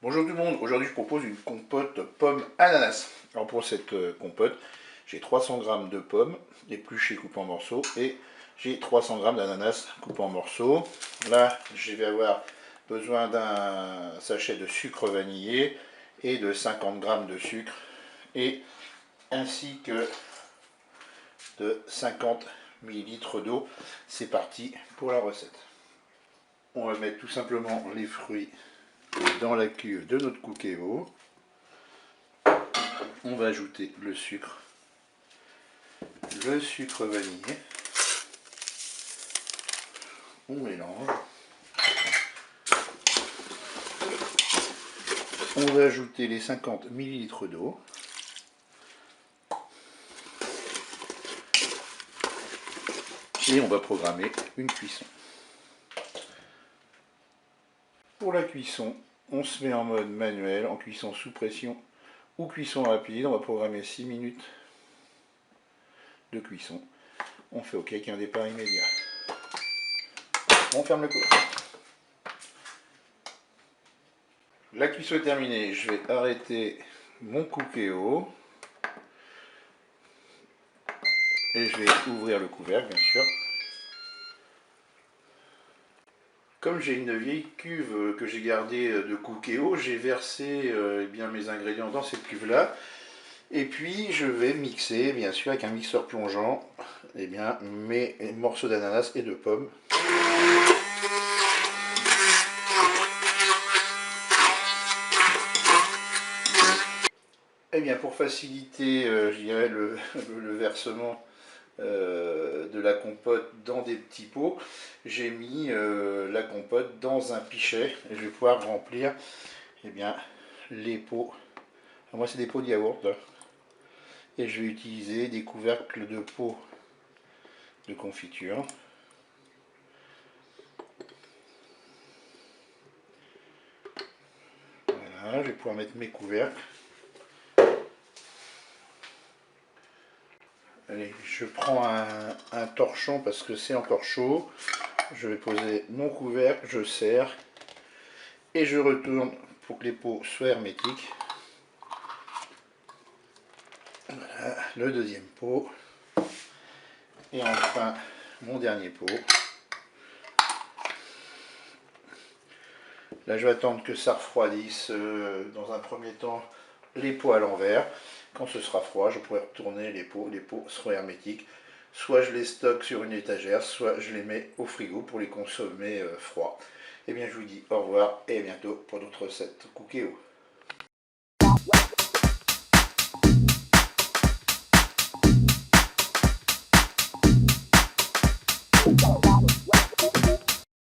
Bonjour tout le monde, aujourd'hui je propose une compote pomme ananas. Alors pour cette compote, j'ai 300 g de pommes épluchées coupées en morceaux et j'ai 300 g d'ananas coupés en morceaux. Là je vais avoir besoin d'un sachet de sucre vanillé et de 50 g de sucre et ainsi que de 50 ml d'eau. C'est parti pour la recette. On va mettre tout simplement les fruits dans la cuve de notre Cookéo. On va ajouter le sucre vanillé. On mélange. On va ajouter les 50 ml d'eau. Et on va programmer une cuisson. Pour la cuisson, on se met en mode manuel, en cuisson sous pression ou cuisson rapide. On va programmer 6 minutes de cuisson. On fait OK avec un départ immédiat. On ferme le couvercle. La cuisson est terminée. Je vais arrêter mon Cookéo. Et je vais ouvrir le couvercle, bien sûr. Comme j'ai une vieille cuve que j'ai gardée de Cookéo, j'ai versé mes ingrédients dans cette cuve-là. Et puis je vais mixer, bien sûr, avec un mixeur plongeant, mes morceaux d'ananas et de pommes. Pour faciliter, je dirais, le versement de la compote dans des petits pots, j'ai mis la compote dans un pichet et je vais pouvoir remplir les pots. Alors moi c'est des pots de yaourt là. Et je vais utiliser des couvercles de pots de confiture. Voilà, je vais pouvoir mettre mes couvercles. Allez, je prends un torchon parce que c'est encore chaud. Je vais poser mon couvercle, je serre et je retourne pour que les pots soient hermétiques. Voilà, le deuxième pot. Et enfin, mon dernier pot. Là, je vais attendre que ça refroidisse dans un premier temps les pots à l'envers. Quand ce sera froid, je pourrai retourner les pots seront hermétiques. Soit je les stocke sur une étagère, soit je les mets au frigo pour les consommer froids. Eh bien, je vous dis au revoir et à bientôt pour d'autres recettes Cookéo.